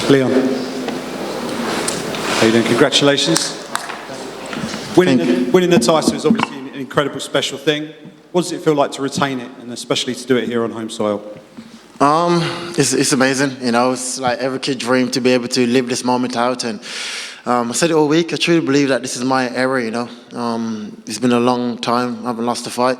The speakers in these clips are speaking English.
Leon, how you doing? Congratulations. Winning the title is obviously an incredible special thing. What does it feel like to retain it, and especially to do it here on home soil? It's amazing, you know. It's like every kid dream to be able to live this moment out, and I said it all week. I truly believe that this is my era, you know. It's been a long time. I haven't lost a fight,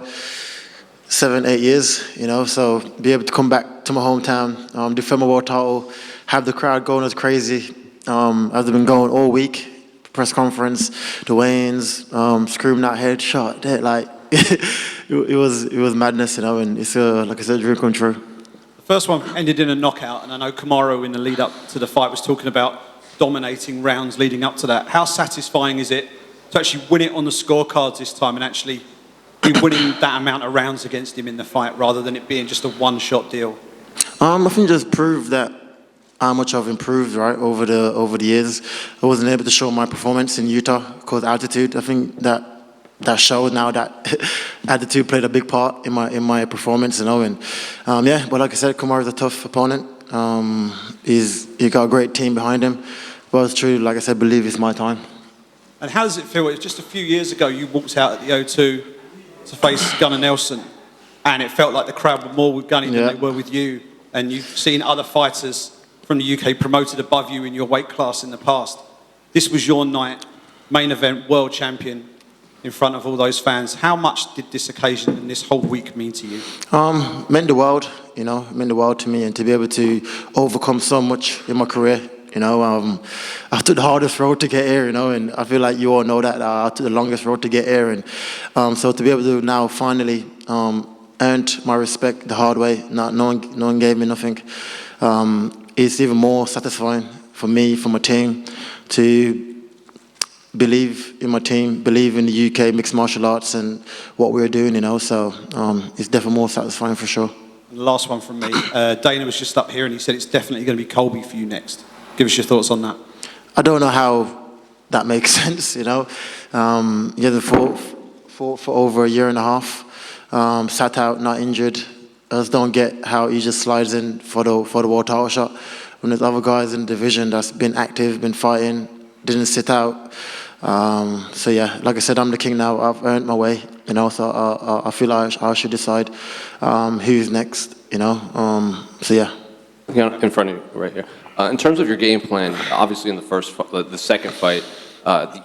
7-8 years, you know. So be able to come back to my hometown, defend my world title, have the crowd going as crazy as they've been going all week. Press conference, the weigh-ins, screaming out headshot, like it was madness, you know. And it's like I said, a dream come true. The first one ended in a knockout, and I know Kamaru in the lead up to the fight was talking about dominating rounds leading up to that. How satisfying is it to actually win it on the scorecards this time and actually be winning that amount of rounds against him in the fight rather than it being just a one-shot deal? I think just proved that how much I've improved, right, over the years. I wasn't able to show my performance in Utah because altitude. I think that shows now that attitude played a big part in my performance, you know. And yeah, but like I said, Kamaru's a tough opponent. He's got a great team behind him. But it's true, like I said, believe it's my time. And how does it feel? It was just a few years ago you walked out at the O2 to face Gunnar Nelson, and it felt like the crowd were more with Gunny than they were with you. And you've seen other fighters from the UK promoted above you in your weight class in the past. This was your night, main event, world champion, in front of all those fans. How much did this occasion and this whole week mean to you? Meant the world, you know, meant the world to me, and to be able to overcome so much in my career, you know. I took the hardest road to get here, you know, and I feel like you all know that I took the longest road to get here, and so to be able to now finally earned my respect the hard way, no one gave me nothing. It's even more satisfying for me, for my team, to believe in my team, believe in the UK mixed martial arts and what we're doing, you know. So it's definitely more satisfying for sure. And the last one from me. Dana was just up here and he said it's definitely going to be Colby for you next. Give us your thoughts on that. I don't know how that makes sense, you know. He hasn't fought for over a year and a half, sat out, not injured. I just don't get how he just slides in for the world title shot when there's other guys in the division that's been active, been fighting, didn't sit out. So yeah, like I said, I'm the king now. I've earned my way, you know. So I feel like I should decide who's next, you know. So yeah. In front of you, right here. In terms of your game plan, obviously in the second fight,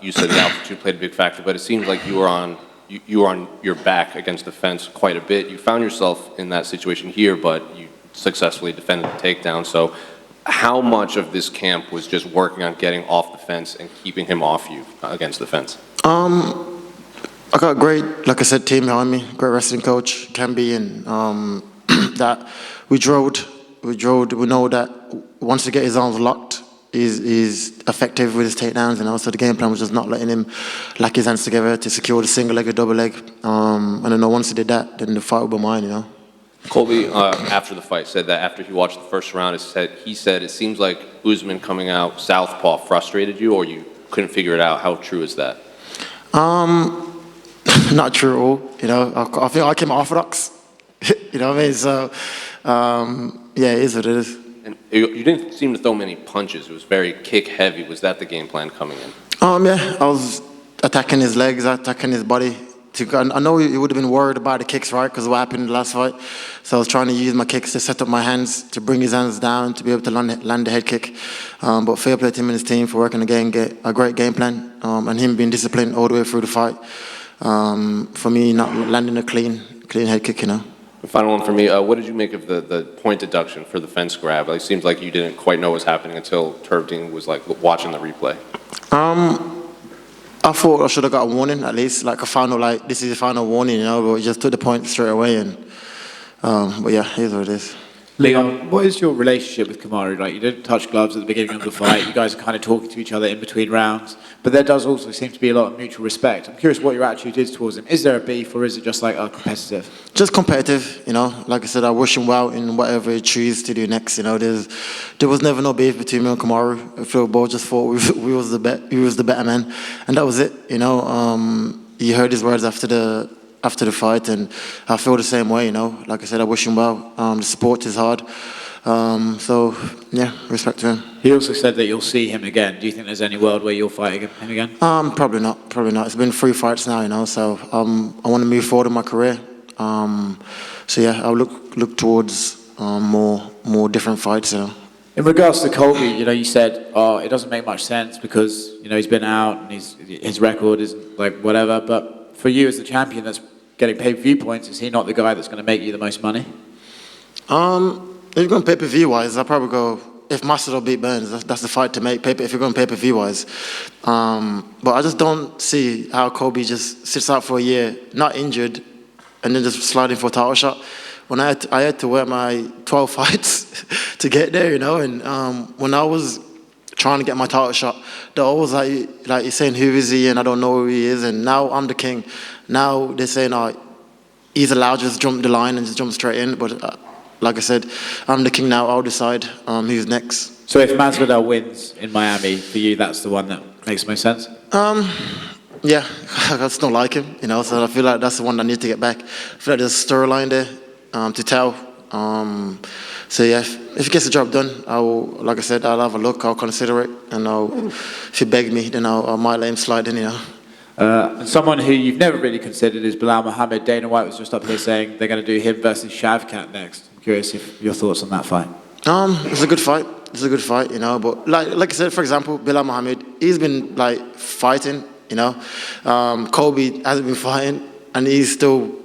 you said the altitude played a big factor, but it seemed like you were on your back against the fence quite a bit. You found yourself in that situation here, but you successfully defended the takedown. So how much of this camp was just working on getting off the fence and keeping him off you against the fence? I got a great, like I said, team behind me, great wrestling coach, Camby, and that we drilled. We know that once he get his arms locked, he's effective with his takedowns, and also the game plan was just not letting him lock his hands together to secure the single leg or double leg. And I know once he did that, then the fight would be mine, you know. Colby, after the fight, said that after he watched the first round, he said it seems like Usman coming out southpaw frustrated you, or you couldn't figure it out. How true is that? Not true at all. You know, I think I came orthodox. You know what I mean? So, yeah, it is what it is. And you didn't seem to throw many punches. It was very kick heavy. Was that the game plan coming in? Yeah, I was attacking his legs, attacking his body. I know he would have been worried about the kicks, right, because of what happened in the last fight. So I was trying to use my kicks to set up my hands, to bring his hands down, to be able to land the head kick. But fair play to him and his team for working a great game plan, and him being disciplined all the way through the fight. For me, not landing a clean head kick, you know. The final one for me, what did you make of the point deduction for the fence grab? It seems like you didn't quite know what was happening until Turbine was like watching the replay. I thought I should have got a warning at least, like a final, like this is the final warning, you know, but we just took the point straight away, and but yeah, here's what it is. Leon, what is your relationship with Kamaru? Like, you didn't touch gloves at the beginning of the fight. You guys are kind of talking to each other in between rounds, but there does also seem to be a lot of mutual respect. I'm curious what your attitude is towards him. Is there a beef, or is it just like competitive? Just competitive, you know. Like I said, I wish him well in whatever he chooses to do next. You know, there was never no beef between me and Kamaru. I feel both just thought we was the better man, and that was it. You know, you heard his words after the fight, and I feel the same way, you know. Like I said, I wish him well. The sport is hard. So, yeah, respect to him. He also said that you'll see him again. Do you think there's any world where you'll fight him again? Probably not. Probably not. It's been 3 fights now, you know. So I want to move forward in my career. So yeah, I'll look towards more different fights, you know. In regards to Colby, you know, you said, oh, it doesn't make much sense because, you know, he's been out and his record is like whatever. But for you as the champion that's getting pay-per-view points, is he not the guy that's going to make you the most money? If you're going pay-per-view wise, I'll probably go, if Masvidal beat Burns, that's the fight to make, if you're going pay-per-view wise. But I just don't see how Colby just sits out for a year, not injured, and then just sliding for a title shot. When I had to wear my 12 fights to get there, you know, and when I was trying to get my title shot, they're always like saying, who is he? And I don't know who he is. And now I'm the king. Now they're saying, oh, he's allowed to just jump the line and just jump straight in. But like I said, I'm the king now. I'll decide who's next. So if Masvidal wins in Miami, for you, that's the one that makes most sense? Yeah, I just don't like him, you know, so I feel like that's the one that I need to get back. I feel like there's a storyline there to tell. So yeah, if he gets the job done, like I said, I'll have a look, I'll consider it, and if he begs me, then I might let him slide in, you know. And someone who you've never really considered is Bilal Muhammad. Dana White was just up here saying they're going to do him versus Shavkat next. I'm curious if your thoughts on that fight. It's a good fight. It's a good fight, you know. But like I said, for example, Bilal Muhammad, he's been like fighting, you know. Colby hasn't been fighting, and he's still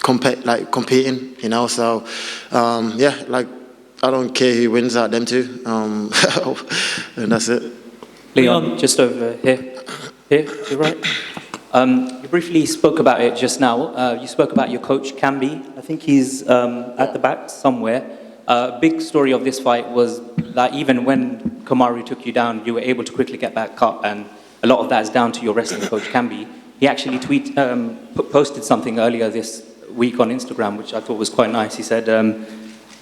competing, you know. So yeah, like I don't care who wins out them two, and that's it. Leon, just over here. Here, you're right. You briefly spoke about it just now. You spoke about your coach, Camby. I think he's at the back somewhere. A big story of this fight was that even when Kamaru took you down, you were able to quickly get back up, and a lot of that is down to your wrestling coach, Camby. He actually posted something earlier this week on Instagram, which I thought was quite nice. He said,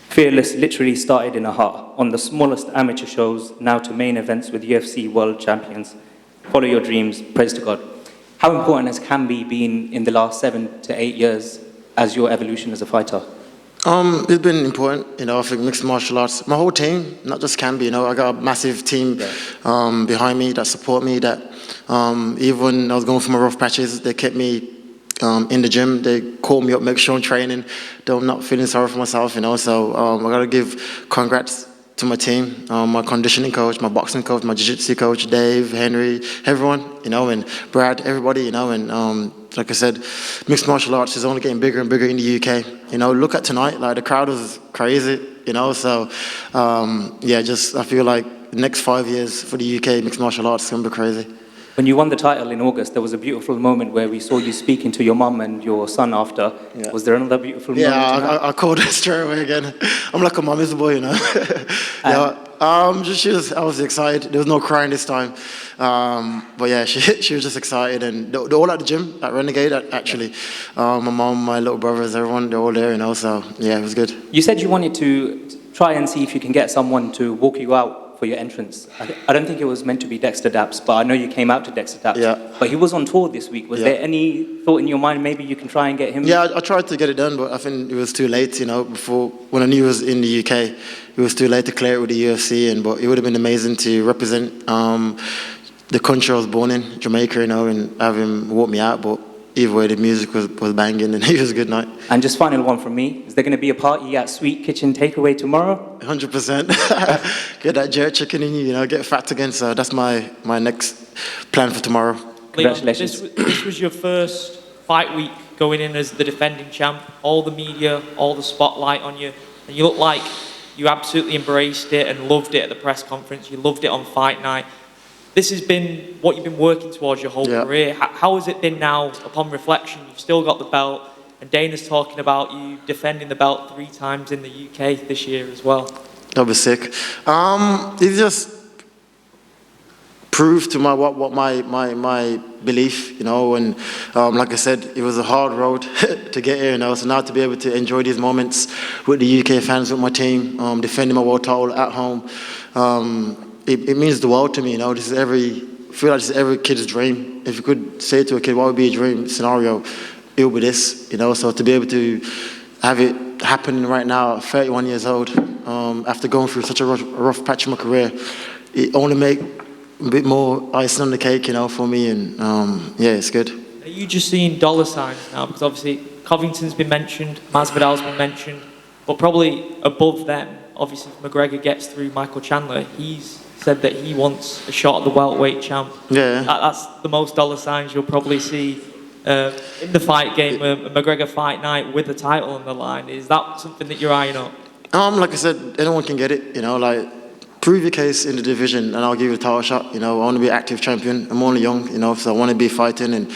Fearless literally started in a hut, on the smallest amateur shows, now to main events with UFC world champions. Follow your dreams, praise to God. How important has Camby been in the last 7 to 8 years as your evolution as a fighter? It's been important, you know. I think mixed martial arts, my whole team, not just Camby, you know. I got a massive team behind me that support me. That even when I was going through my rough patches, they kept me in the gym. They called me up, make sure I'm training, though I'm not feeling sorry for myself, you know. So I gotta give congrats to my team, my conditioning coach, my boxing coach, my jiu-jitsu coach, Dave, Henry, everyone, you know, and Brad, everybody, you know. And like I said, mixed martial arts is only getting bigger and bigger in the UK. You know, look at tonight, like the crowd was crazy, you know. So yeah, I feel like the next 5 years for the UK mixed martial arts is gonna be crazy. When you won the title in August, there was a beautiful moment where we saw you speaking to your mum and your son after. Yeah. Was there another beautiful moment? Yeah, I called her straight away again. I'm like a mommy's boy, you know. Yeah, I was excited. There was no crying this time. But yeah, she was just excited. And they're all at the gym, at Renegade, actually. My mom, my little brothers, everyone, they're all there, you know. So yeah, it was good. You said you wanted to try and see if you can get someone to walk you out for your entrance. I don't think it was meant to be Dexter Daps, but I know you came out to Dexter Daps. Yeah. But he was on tour this week. Was there any thought in your mind maybe you can try and get him? Yeah, I tried to get it done, but I think it was too late, you know. When I knew he was in the UK, it was too late to clear it with the UFC. But it would have been amazing to represent the country I was born in, Jamaica, you know, and have him walk me out. But either way, the music was banging, and it was a good night. And just final one from me. Is there going to be a party at Sweet Kitchen Takeaway tomorrow? 100%. Get that jerk chicken in you, you know, get fat again. So that's my next plan for tomorrow. Congratulations. Leon, this was your first fight week going in as the defending champ. All the media, all the spotlight on you. And you look like you absolutely embraced it and loved it at the press conference. You loved it on fight night. This has been what you've been working towards your whole career. How has it been now, upon reflection? You've still got the belt, and Dana's talking about you defending the belt 3 times in the UK this year as well. That'll be sick. It just proved to my belief, you know, and like I said, it was a hard road to get here, you know. So now to be able to enjoy these moments with the UK fans, with my team, defending my world title at home, it means the world to me, you know. I feel like this is every kid's dream. If you could say to a kid, what would be a dream scenario, it would be this, you know. So to be able to have it happening right now at 31 years old, after going through such a rough patch in my career, it only make a bit more icing on the cake, you know, for me. And yeah, it's good. Are you just seeing dollar signs now? Because obviously Covington's been mentioned, Masvidal's been mentioned, but probably above them, obviously if McGregor gets through Michael Chandler, he's said that he wants a shot at the welterweight champ. Yeah. That's the most dollar signs you'll probably see in the fight game, a McGregor fight night with the title on the line. Is that something that you're eyeing up? Like I said, anyone can get it, you know, like, prove your case in the division and I'll give you a title shot. You know, I want to be an active champion. I'm only young, you know, so I want to be fighting, and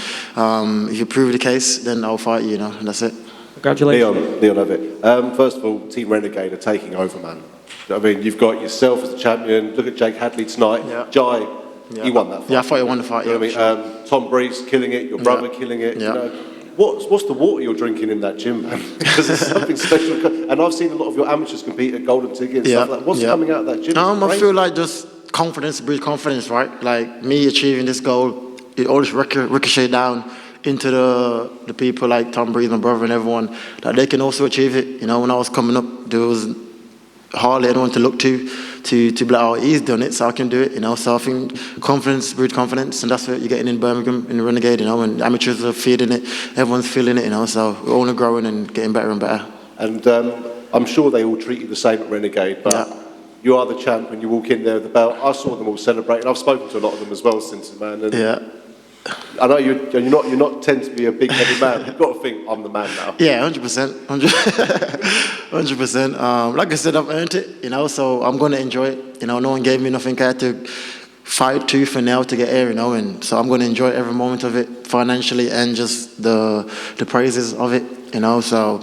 if you prove the case, then I'll fight you, you know, and that's it. Congratulations. Leon Abbott. First of all, Team Renegade are taking over, man. I mean, you've got yourself as the champion. Look at Jake Hadley tonight. Yeah. Jai, he won that fight. Yeah, I thought he won the fight. You know what I mean? Tom Breeze killing it, your brother killing it. Yeah. You know, what's the water you're drinking in that gym, man? Because it's something special. And I've seen a lot of your amateurs compete at Golden Ticket and stuff like that. What's coming out of that gym? I feel like just confidence breeds confidence, right? Like me achieving this goal, it always ricochet down into the people like Tom Breeze, my brother, and everyone, that they can also achieve it. You know, when I was coming up, there was hardly anyone to look to be like, oh, he's done it, so I can do it, you know. So I think confidence breeds confidence, and that's what you're getting in Birmingham, in the Renegade, you know, and amateurs are feeding it, everyone's feeling it, you know, so we're only growing and getting better and better. And I'm sure they all treat you the same at Renegade, but you are the champ when you walk in there with the belt. I saw them all celebrating. I've spoken to a lot of them as well since, man. And I know you're not tend to be a big-headed man. You've got to think, I'm the man now. Yeah, 100%. 100%. Like I said, I've earned it, you know, so I'm going to enjoy it. You know, no one gave me nothing. I had to fight tooth and nail to get here, you know, and so I'm going to enjoy every moment of it financially and just the praises of it, you know. So,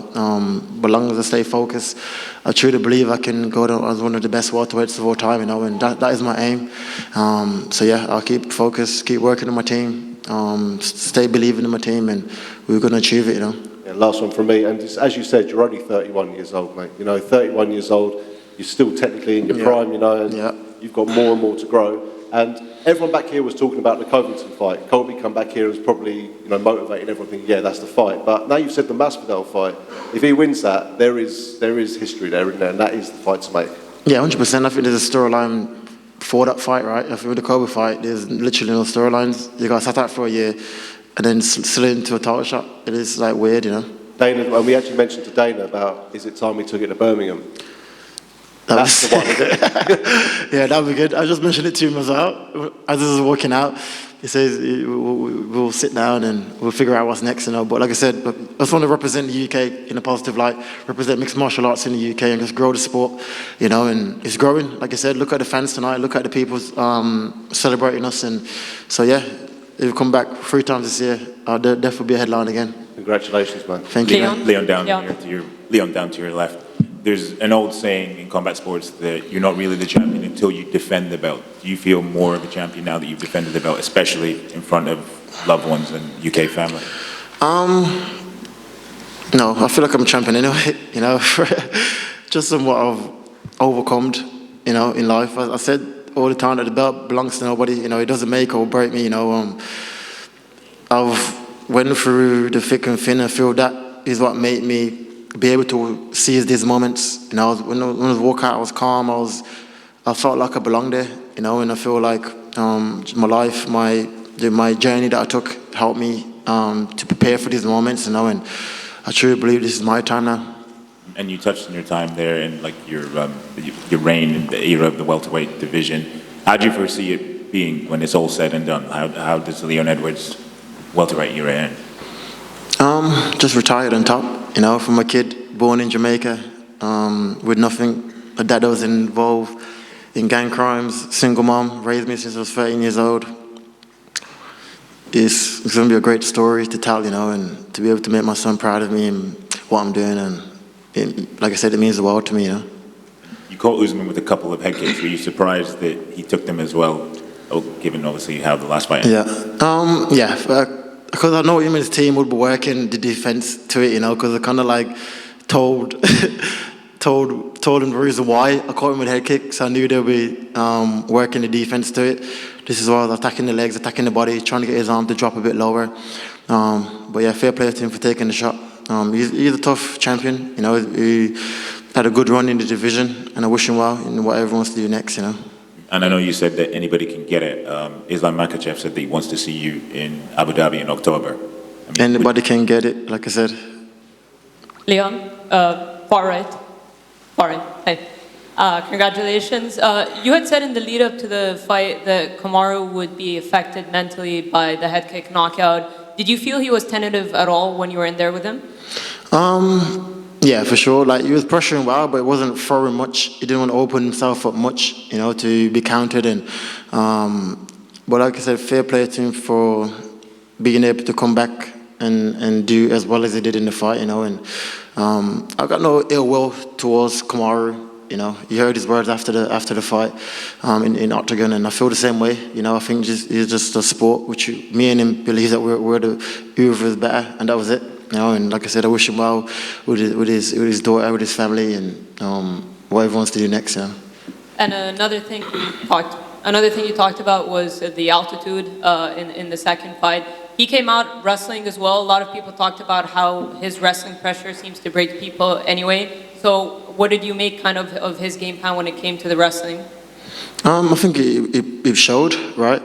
but long as I stay focused, I truly believe I can go down as one of the best welterweights of all time, you know, and that is my aim. So yeah, I'll keep focused, keep working on my team. Stay believing in my team, and we're going to achieve it, you know. Yeah, last one from me, and just, as you said, you're only 31 years old, mate. You know, 31 years old, you're still technically in your prime, you know, and you've got more and more to grow. And everyone back here was talking about the Covington fight. Colby come back here and was probably, you know, motivating everyone thinking, yeah, that's the fight. But now you've said the Masvidal fight. If he wins that, there is history there, isn't there? And that is the fight to make. Yeah, 100%. I think there's a storyline for that fight, right? I think with the Kobe fight, there's literally no storylines. You got sat out for a year and then slid into a title shot. It is like weird, you know. Dana, and we actually mentioned to Dana about, is it time we took it to Birmingham? That's the one, is it? Yeah, that'd be good. I just mentioned it to him as well. As I was walking out, he says we'll sit down and we'll figure out what's next, you know. But like I said, I just want to represent the UK in a positive light, represent mixed martial arts in the UK and just grow the sport, you know. And it's growing. Like I said, look at the fans tonight, look at the people celebrating us. And so, yeah, if we come back 3 times this year, I'll definitely be a headline again. Congratulations, man. Thank you. Leon down to your left. There's an old saying in combat sports that you're not really the champion until you defend the belt. Do you feel more of a champion now that you've defended the belt, especially in front of loved ones and UK family? No, I feel like I'm a champion anyway, you know. Just somewhat I've overcome, you know, in life. I said all the time that the belt belongs to nobody, you know. It doesn't make or break me, you know. I've went through the thick and thin and feel that is what made me be able to seize these moments. You know, when I was walking out, I was calm. I felt like I belonged there, you know, and I feel like my life, my journey that I took helped me to prepare for these moments, you know, and I truly believe this is my time now. And you touched on your time there and like your reign in the era of the welterweight division. How do you foresee it being when it's all said and done? How does the Leon Edwards welterweight era end? Just retired on top, you know, from a kid born in Jamaica with nothing. My dad was involved in gang crimes, single mom, raised me since I was 13 years old. It's going to be a great story to tell, you know, and to be able to make my son proud of me and what I'm doing. And like I said, it means the world to me, you know. You caught Usman with a couple of head kicks. Were you surprised that he took them as well, given obviously how the last fight ended? Yeah. Because I know him and his team would be working the defense to it, you know, because I kind of like told him the reason why I caught him with head kicks. I knew they'd be working the defense to it. This is why I was attacking the legs, attacking the body, trying to get his arm to drop a bit lower. But yeah, fair play to him for taking the shot. He's a tough champion. You know, he had a good run in the division, and I wish him well in whatever he wants to do next. You know. And I know you said that anybody can get it. Islam Makhachev said that he wants to see you in Abu Dhabi in October. Anybody can get it, like I said. Leon, far right. Hey. Congratulations. You had said in the lead up to the fight that Kamaru would be affected mentally by the head kick knockout. Did you feel he was tentative at all when you were in there with him? Yeah, for sure. Like, he was pressuring well, but it wasn't throwing much. He didn't want to open himself up much, you know, to be countered. And but like I said, fair play to him for being able to come back and do as well as he did in the fight, you know. And I got no ill will towards Kamaru. You know, you heard his words after the fight in Octagon, and I feel the same way. You know, I think it's just a sport which me and him believe that we're the whoever is better, and that was it. You know, and like I said, I wish him well with his daughter, with his family, and whatever he wants to do next. Yeah. And another thing you talked about was the altitude in the second fight. He came out wrestling as well. A lot of people talked about how his wrestling pressure seems to break people anyway. So what did you make kind of his game plan when it came to the wrestling? I think it showed, right?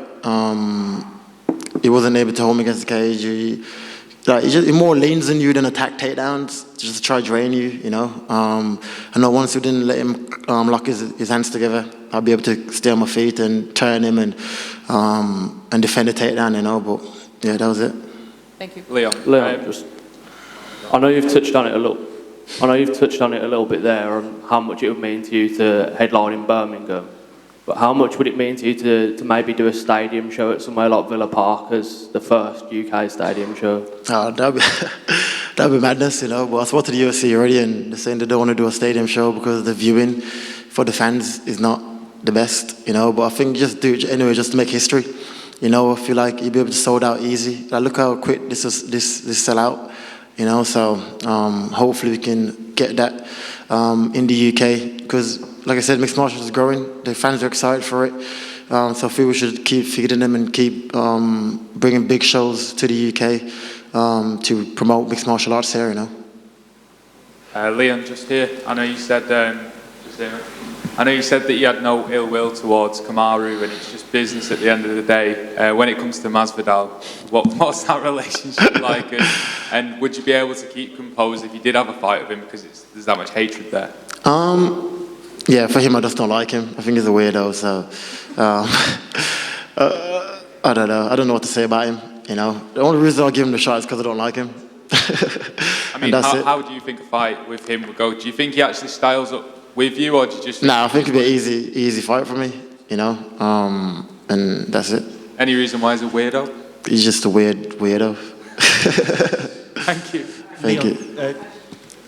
He wasn't able to hold me against the cage. He more leans on you than attack takedowns, just to try to drain you, you know. I know once we didn't let him lock his hands together, I'll be able to stay on my feet and turn him and defend a takedown, you know. But yeah, that was it. Thank you. Leon, I know you've touched on it a little bit there on how much it would mean to you to headline in Birmingham. But how much would it mean to you to maybe do a stadium show at somewhere like Villa Park as the first UK stadium show? Oh, that'd be madness, you know. But I spoke to the UFC already, and they're saying they don't want to do a stadium show because the viewing for the fans is not the best, you know. But I think just do it anyway, just to make history. You know, I feel like you'll be able to sold out easy. Like, look how quick this sell out. You know, so hopefully we can get that in the UK because, like I said, mixed martial is growing. The fans are excited for it. So I feel we should keep feeding them and keep bringing big shows to the UK to promote mixed martial arts here, you know. Leon, just here. I know you said that you had no ill will towards Kamaru and it's just business at the end of the day. When it comes to Masvidal, what's that relationship like? And would you be able to keep composed if you did have a fight with him because there's that much hatred there? Yeah, for him, I just don't like him. I think he's a weirdo, so I don't know. I don't know what to say about him, you know. The only reason I'll give him the shot is because I don't like him. I mean, how do you think a fight with him would go? Do you think he actually styles up with you, or do you just... Nah, I think it'd be an easy fight for me, you know, and that's it. Any reason why he's a weirdo? He's just a weirdo. Thank you. Thank you.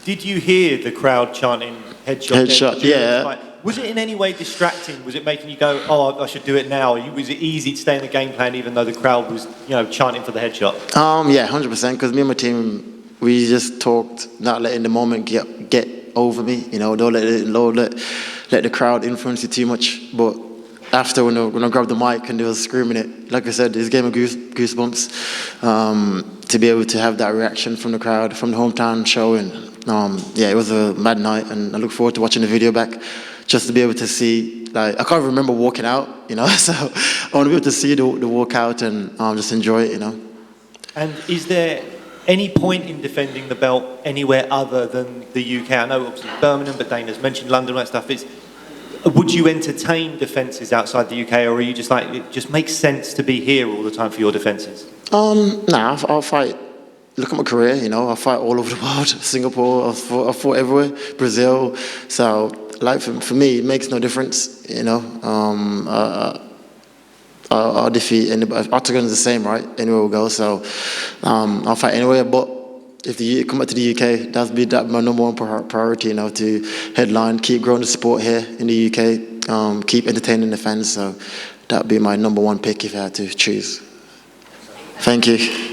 Did you hear the crowd chanting headshot? Headshot, yeah. Was it in any way distracting? Was it making you go, oh, I should do it now? Was it easy to stay in the game plan even though the crowd was, you know, chanting for the headshot? Yeah, 100%, because me and my team, we just talked, not letting the moment get over me, you know, don't let the crowd influence you too much. But after when I grabbed the mic and they were screaming it, like I said, this gave me goosebumps to be able to have that reaction from the crowd, from the hometown show. And yeah, it was a mad night, and I look forward to watching the video back just to be able to see, like, I can't remember walking out, you know, so I want to be able to see the walk out and just enjoy it, you know. And is there any point in defending the belt anywhere other than the UK? I know obviously Birmingham, but Dana's mentioned London, all that stuff. Would you entertain defences outside the UK, or are you just like, it just makes sense to be here all the time for your defences? Nah, I'll fight. Look at my career, you know, I fight all over the world. Singapore, I fought everywhere, Brazil. So, like, for me, it makes no difference, you know. I'll defeat anybody. Octagon is the same, right? Anywhere we go, so I'll fight anywhere. But if you come back to the UK, that'd be my number one priority, you know, to headline, keep growing the sport here in the UK, keep entertaining the fans. So that'd be my number one pick if I had to choose. Thank you.